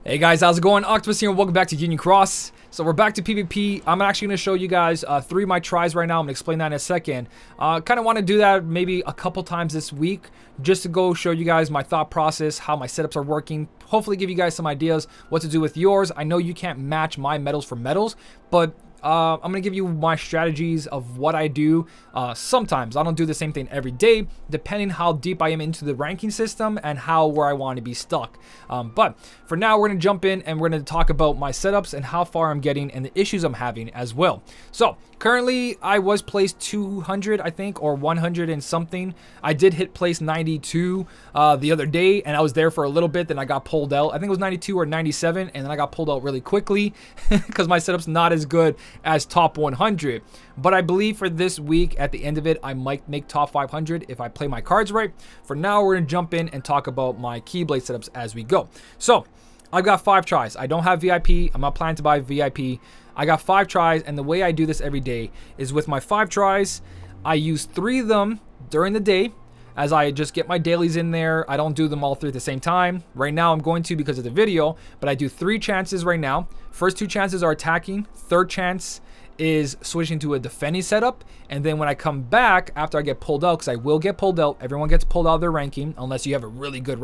Hey guys, how's it going? Octopus here and welcome back to Union Cross. So we're back to PvP. I'm actually going to show you guys 3 of my tries right now. I'm going to explain that in a second. Kind of want to do that maybe a couple times this week just to go show you guys my thought process, how my setups are working. Hopefully give you guys some ideas what to do with yours. I know you can't match my medals for medals, but I'm going to give you my strategies of what I do. Sometimes I don't do the same thing every day, depending how deep I am into the ranking system and where I want to be stuck. But for now, we're going to jump in and we're going to talk about my setups and how far I'm getting and the issues I'm having as well. So currently I was placed 200, I think, or 100 and something. I did hit place 92 the other day, and I was there for a little bit. Then I got pulled out. I think it was 92 or 97, and then I got pulled out really quickly because my setup's not as good as top 100. But I believe for this week, at the end of it, I might make top 500 if I play my cards right. For now, we're going to jump in and talk about my Keyblade setups as we go. So I've got 5 tries. I don't have VIP. I'm not planning to buy VIP. I got 5 tries, and the way I do this every day is with my 5 tries, I use 3 of them during the day as I just get my dailies in there. I don't do them all 3 at the same time. Right now I'm going to because of the video, but I do 3 chances right now. First 2 chances are attacking. Third chance is switching to a defending setup. And then when I come back after I get pulled out, because I will get pulled out, everyone gets pulled out of their ranking unless you have a really good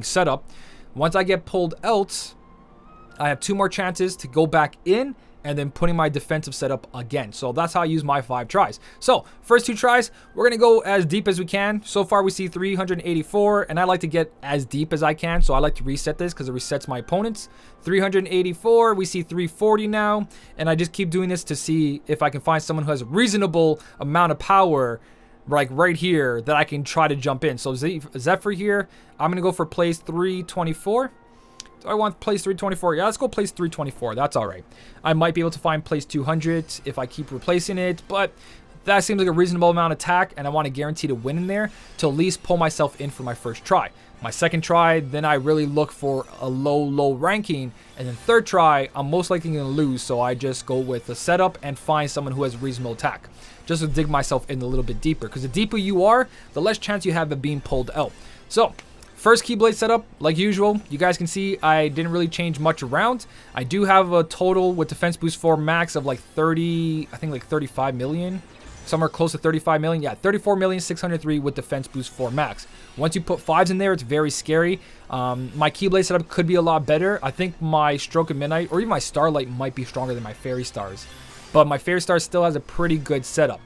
setup. Once I get pulled out, I have 2 more chances to go back in and then putting my defensive setup again. So that's how I use my 5 tries. So first 2 tries, we're gonna go as deep as we can. So far we see 384, and I like to get as deep as I can. So I like to reset this because it resets my opponents. 384, we see 340 now, and I just keep doing this to see if I can find someone who has a reasonable amount of power, like right here, that I can try to jump in. So Zephyr here, I'm gonna go for place 324. I want place 324. Yeah, let's go place 324. That's all right. I might be able to find place 200 if I keep replacing it, but that seems like a reasonable amount of attack, and I want to guarantee to win in there to at least pull myself in for my first try. My second try, then I really look for a low ranking, and then third try, I'm most likely going to lose, so I just go with the setup and find someone who has reasonable attack, just to dig myself in a little bit deeper, because the deeper you are, the less chance you have of being pulled out. So first Keyblade setup, like usual, you guys can see I didn't really change much around. I do have a total with Defense Boost 4 max of like 30, I think like 35 million. Somewhere close to 35 million. Yeah, 34,603,000 with Defense Boost 4 max. Once you put 5s in there, it's very scary. My Keyblade setup could be a lot better. I think my Stroke of Midnight or even my Starlight might be stronger than my Fairy Stars. But my Fairy Stars still has a pretty good setup.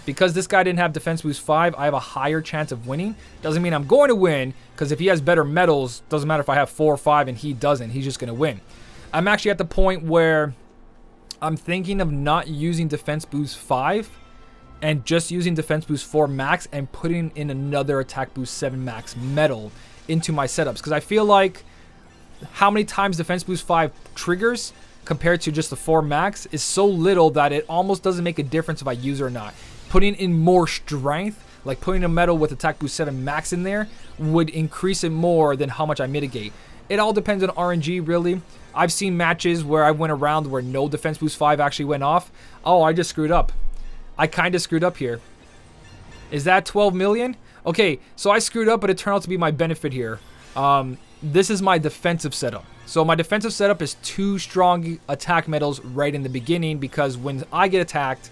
Because this guy didn't have Defense Boost 5, I have a higher chance of winning. Doesn't mean I'm going to win, because if he has better medals, doesn't matter if I have 4 or 5 and he doesn't, he's just going to win. I'm actually at the point where I'm thinking of not using Defense Boost 5 and just using Defense Boost 4 max and putting in another Attack Boost 7 max medal into my setups. Because I feel like how many times Defense Boost 5 triggers compared to just the 4 max is so little that it almost doesn't make a difference if I use it or not. Putting in more strength, like putting a medal with Attack Boost 7 max in there, would increase it more than how much I mitigate. It all depends on RNG, really. I've seen matches where I went around where no Defense Boost 5 actually went off. Oh, I just screwed up. I kind of screwed up here. Is that 12 million? Okay, so I screwed up, but it turned out to be my benefit here. This is my defensive setup. So my defensive setup is 2 strong attack medals right in the beginning, because when I get attacked,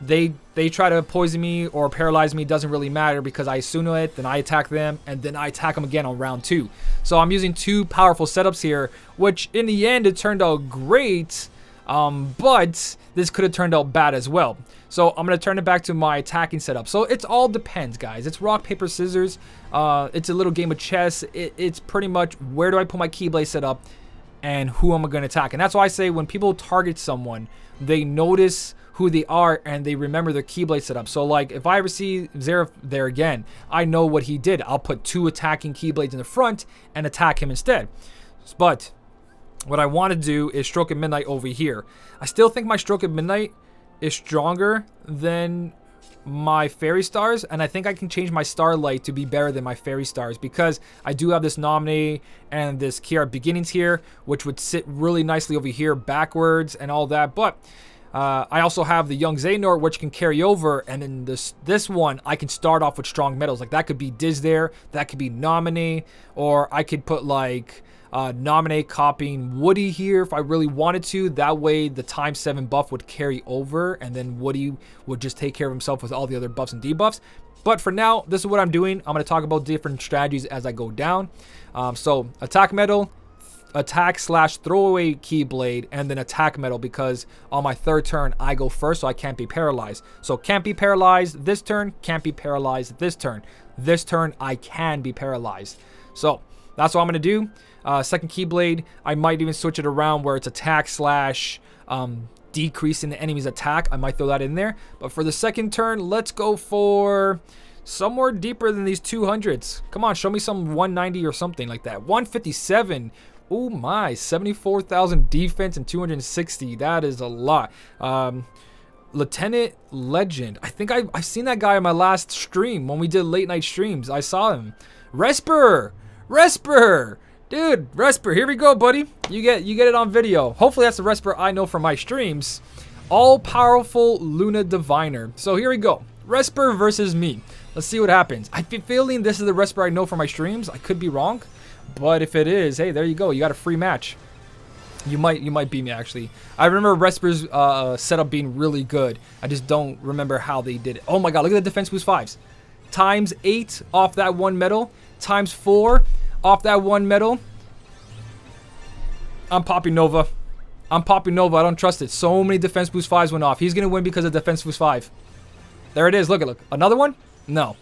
they try to poison me or paralyze me. Doesn't really matter, because I Suno it, then I attack them, and then I attack them again on round 2. So I'm using 2 powerful setups here, which in the end it turned out great, but this could have turned out bad as well. So I'm going to turn it back to my attacking setup. So it all depends, guys. It's rock, paper, scissors. It's a little game of chess. It's pretty much where do I put my Keyblade setup and who am I going to attack. And that's why I say when people target someone, they notice who they are and they remember their Keyblade setup. So like if I ever see Zeref there again, I know what he did. I'll put 2 attacking Keyblades in the front and attack him instead. But what I want to do is Stroke of Midnight over here. I still think my Stroke of Midnight is stronger than my Fairy Stars, and I think I can change my Starlight to be better than my Fairy Stars, because I do have this Nominee and this Kiara Beginnings here, which would sit really nicely over here backwards and all that. But I also have the Young Xehanort, which can carry over, and then this one I can start off with strong medals. Like that could be Diz there, that could be Nominee, or I could put like nominate copying Woody here if I really wanted to. That way the times 7 buff would carry over, and then Woody would just take care of himself with all the other buffs and debuffs. But for now, this is what I'm doing. I'm going to talk about different strategies as I go down. So attack metal, attack / throwaway Keyblade, and then attack metal, because on my 3rd turn I go first, so I can't be paralyzed. So can't be paralyzed this turn, can't be paralyzed this turn. This turn I can be paralyzed. So that's what I'm going to do. Second Keyblade, I might even switch it around where it's attack / decreasing the enemy's attack. I might throw that in there. But for the second turn, let's go for somewhere deeper than these 200s. Come on, show me some 190 or something like that. 157. Oh my, 74,000 defense and 260. That is a lot. Lieutenant Legend. I think I've seen that guy in my last stream when we did late night streams. I saw him. Resper. Dude, Resper, here we go, buddy. You get it on video. Hopefully that's the Resper I know from my streams. All-powerful Luna Diviner. So here we go. Resper versus me. Let's see what happens. I'm feeling this is the Resper I know from my streams. I could be wrong, but if it is, hey, there you go. You got a free match. You might beat me, actually. I remember Resper's setup being really good. I just don't remember how they did it. Oh my god, look at the defense boost 5s. Times 8 off that 1 medal. Times 4 off that 1 medal. I'm popping Nova. I don't trust it. So many defense boost 5s went off. He's going to win because of defense boost 5. There it is. Look. Another one? No.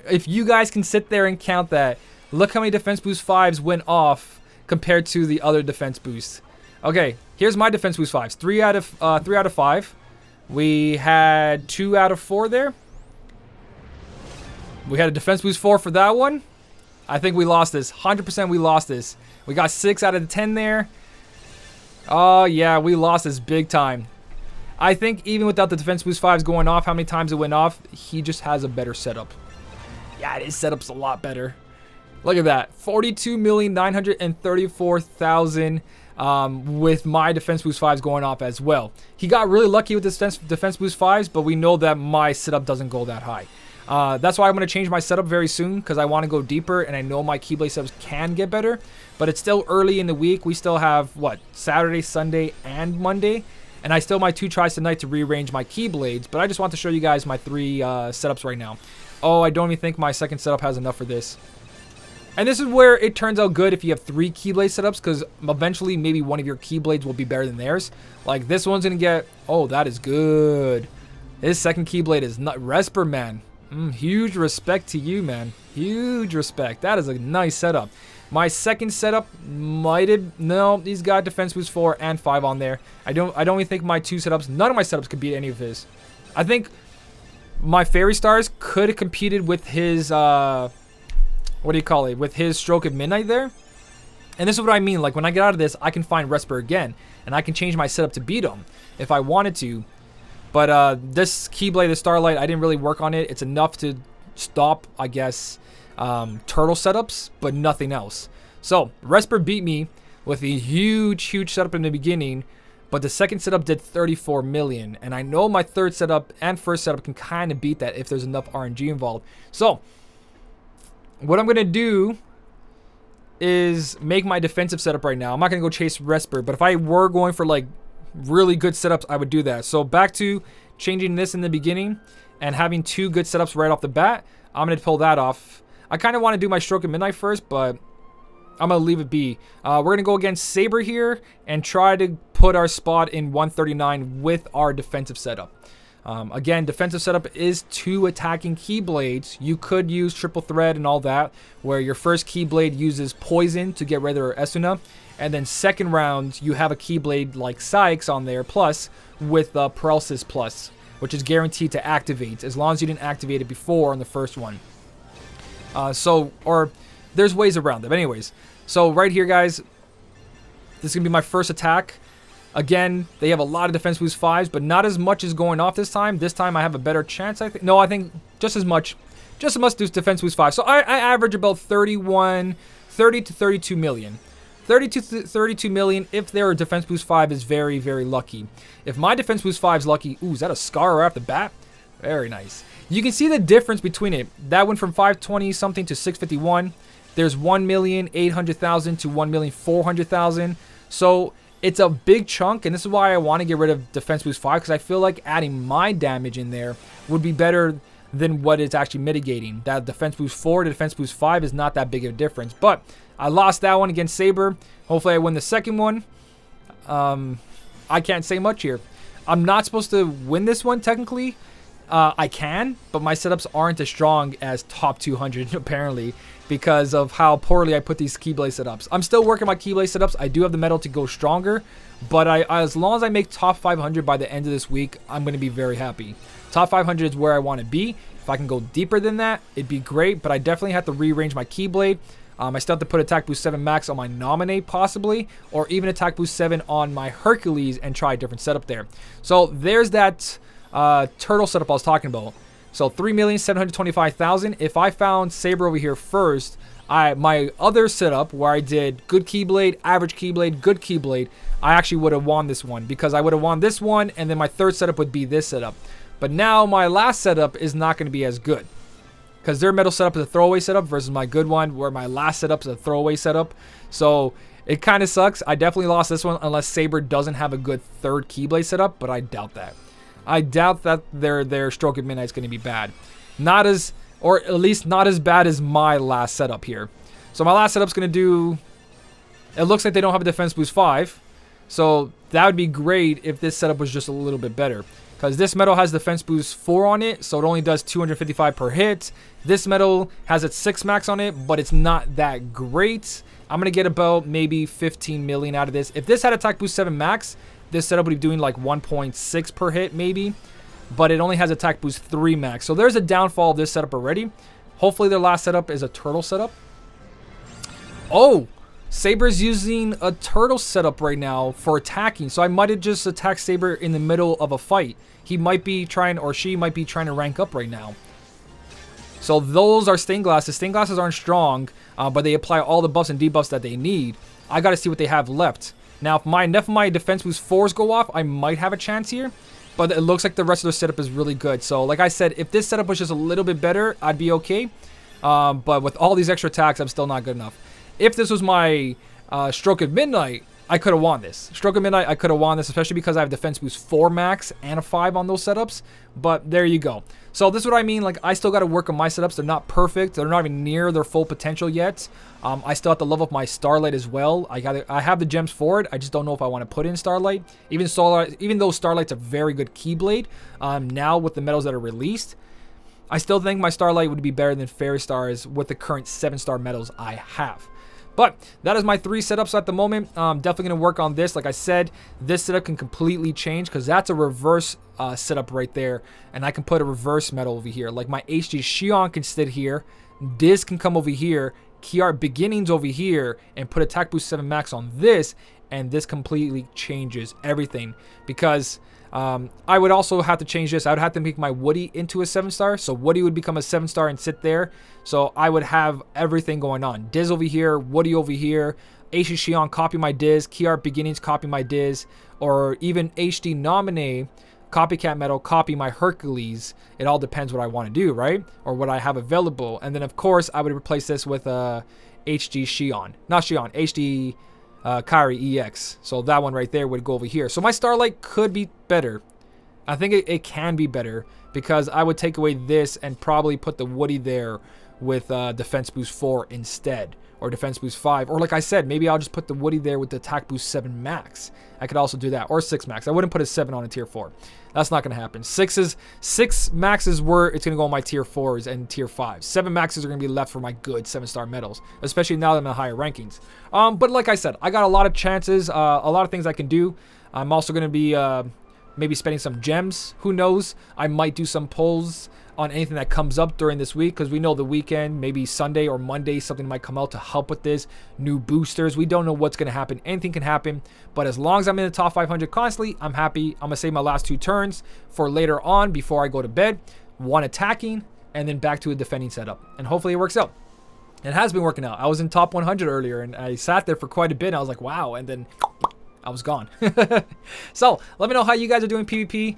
If you guys can sit there and count that, look how many defense boost 5s went off compared to the other defense boosts. Okay, here's my defense boost 5s. 3 out of 5. We had 2 out of 4 there. We had a defense boost 4 for that one. I think we lost this. 100% we lost this. We got 6 out of the 10 there. Oh, yeah, we lost this big time. I think even without the defense boost 5s going off, how many times it went off, he just has a better setup. Yeah, his setup's a lot better. Look at that. 42,934,000 with my defense boost 5s going off as well. He got really lucky with the defense boost 5s, but we know that my setup doesn't go that high. That's why I'm going to change my setup very soon, because I want to go deeper, and I know my Keyblade setups can get better. But it's still early in the week. We still have, what, Saturday, Sunday, and Monday. And I still have my 2 tries tonight to rearrange my Keyblades. But I just want to show you guys my 3 setups right now. Oh, I don't even think my second setup has enough for this. And this is where it turns out good if you have 3 Keyblade setups, because eventually maybe one of your Keyblades will be better than theirs. Like this one's going to get... Oh, that is good. This second Keyblade is not... Resper, man. Huge respect to you, man. Huge respect. That is a nice setup. My second setup might have... No, he's got defense boost 4 and 5 on there. I don't even think my 2 setups... None of my setups could beat any of his. I think my Fairy Stars could have competed with his... what do you call it? With his Stroke of Midnight there. And this is what I mean. Like, when I get out of this, I can find Resper again. And I can change my setup to beat him if I wanted to. But this Keyblade, the Starlight, I didn't really work on it. It's enough to stop, I guess... turtle setups, but nothing else. So Resper beat me with a huge setup in the beginning, but the second setup did 34 million, and I know my third setup and first setup can kind of beat that if there's enough RNG involved. So what I'm gonna do is make my defensive setup right now. I'm not gonna go chase Resper, but if I were going for like really good setups, I would do that. So back to changing this in the beginning and having 2 good setups right off the bat. I'm gonna pull that off. I kind of want to do my Stroke of Midnight first, but I'm going to leave it be. We're going to go against Saber here and try to put our spot in 139 with our defensive setup. Again, defensive setup is 2 attacking Keyblades. You could use triple thread and all that, where your first Keyblade uses poison to get rid of Esuna, and then second round you have a Keyblade like Sykes on there, plus with Paralysis Plus, which is guaranteed to activate as long as you didn't activate it before on the first one. Or there's ways around it. But anyways, so right here, guys, this is going to be my first attack. Again, they have a lot of defense boost 5s, but not as much as going off this time. This time I have a better chance, I think. No, I think just as much defense boost 5. So I average about 30 to 32 million. 30 to 32 million if their defense boost 5 is very, very lucky. If my defense boost 5 is lucky, ooh, is that a Scar right off the bat? Very nice. You can see the difference between it. That went from 520 something to 651. There's 1,800,000 to 1,400,000. So it's a big chunk, and this is why I want to get rid of Defense Boost 5, because I feel like adding my damage in there would be better than what it's actually mitigating. That Defense Boost 4 to Defense Boost 5 is not that big of a difference. But I lost that one against Saber. Hopefully I win the second one. I can't say much here. I'm not supposed to win this one technically. I can, but my setups aren't as strong as top 200 apparently, because of how poorly I put these Keyblade setups. I'm still working my Keyblade setups. I do have the metal to go stronger, but as long as I make top 500 by the end of this week, I'm going to be very happy. Top 500 is where I want to be. If I can go deeper than that, it'd be great, but I definitely have to rearrange my Keyblade. I still have to put Attack Boost 7 Max on my Nominate possibly, or even Attack Boost 7 on my Hercules and try a different setup there. So there's that turtle setup I was talking about. So 3,725,000. If I found Saber over here first, my other setup where I did good Keyblade, average Keyblade, good Keyblade, I actually would have won this one, because I would have won this one, and then my third setup would be this setup. But now my last setup is not going to be as good, because their metal setup is a throwaway setup versus my good one, where my last setup is a throwaway setup. So it kind of sucks. I definitely lost this one unless Saber doesn't have a good third Keyblade setup, but I doubt that. I doubt that their Stroke at Midnight is going to be bad. Not as, or at least not as bad as my last setup here. So my last setup's going to do, it looks like they don't have a Defense Boost 5. So that would be great if this setup was just a little bit better, because this metal has Defense Boost 4 on it, so it only does 255 per hit. This metal has its 6 max on it, but it's not that great. I'm going to get about maybe 15 million out of this. If this had Attack Boost 7 max, this setup would be doing like 1.6 per hit maybe, but it only has Attack Boost 3 max. So there's a downfall of this setup already. Hopefully their last setup is a turtle setup. Oh, Saber's using a turtle setup right now for attacking. So I might have just attacked Saber in the middle of a fight. He might be trying, or she might be trying to rank up right now. So those are stained glasses. Stained glasses aren't strong, but they apply all the buffs and debuffs that they need. I got to see what they have left. Now, if enough of my Defense Boost 4s go off, I might have a chance here. But it looks like the rest of their setup is really good. So, like I said, if this setup was just a little bit better, I'd be okay. But with all these extra attacks, I'm still not good enough. If this was my Stroke of Midnight, I could have won this. Stroke of Midnight, I could have won this, especially because I have Defense Boost 4 max and a 5 on those setups. But there you go. So this is what I mean. Like, I still got to work on my setups. They're not perfect. They're not even near their full potential yet. I still have to level up my Starlight as well. I have the gems for it. I just don't know if I want to put in Starlight. Even though Starlight's a very good Keyblade, now with the metals that are released, I still think my Starlight would be better than Fairy Stars with the current 7-star metals I have. But that is my 3 setups at the moment. I'm definitely going to work on this. Like I said, this setup can completely change, because that's a reverse setup right there. And I can put a reverse metal over here. Like my HD Shion can sit here. Diz can come over here. Key Art Beginnings over here. And put Attack Boost 7 Max on this. And this completely changes everything. Because I would also have to change this. I would have to make my Woody into a 7-star. So Woody would become a 7-star and sit there. So I would have everything going on. Diz over here, Woody over here, HD Shion copy my Diz, Key Art Beginnings copy my Diz, or even HD Nominee, Copycat Metal copy my Hercules. It all depends what I want to do, right? Or what I have available. And then of course I would replace this with HD Shion. Not Shion, HD Kairi EX. So that one right there would go over here. So my Starlight could be better. I think it can be better, because I would take away this and probably put the Woody there with Defense Boost 4 instead, or Defense Boost 5, or like I said, maybe I'll just put the Woody there with the Attack Boost 7 max. I could also do that, or 6 max. I wouldn't put a 7 on a tier 4. That's not going to happen. 6 maxes where it's going to go on my tier 4s and tier 5s. 7 maxes are going to be left for my good 7-star medals, especially now that I'm in higher rankings. But like I said, I got a lot of chances, a lot of things I can do. I'm also going to be maybe spending some gems. Who knows? I might do some pulls on anything that comes up during this week, because we know the weekend, maybe Sunday or Monday, something might come out to help with this. New boosters. We don't know what's going to happen. Anything can happen. But as long as I'm in the top 500 constantly, I'm happy. I'm going to save my last 2 turns for later on before I go to bed. 1 attacking, and then back to a defending setup. And hopefully it works out. It has been working out. I was in top 100 earlier, and I sat there for quite a bit. And I was like, wow. And then I was gone. So let me know how you guys are doing PvP.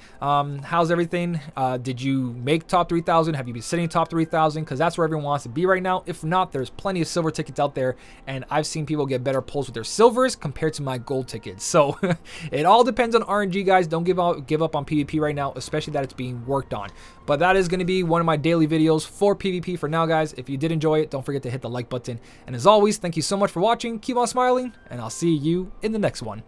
How's everything? Did you make top 3,000? Have you been sitting top 3,000? Because that's where everyone wants to be right now. If not, there's plenty of silver tickets out there, and I've seen people get better pulls with their silvers compared to my gold tickets. So it all depends on RNG, guys. Don't give up on PvP right now, especially that it's being worked on. But that is going to be one of my daily videos for PvP for now, guys. If you did enjoy it, don't forget to hit the like button. And as always, thank you so much for watching. Keep on smiling, and I'll see you in the next one.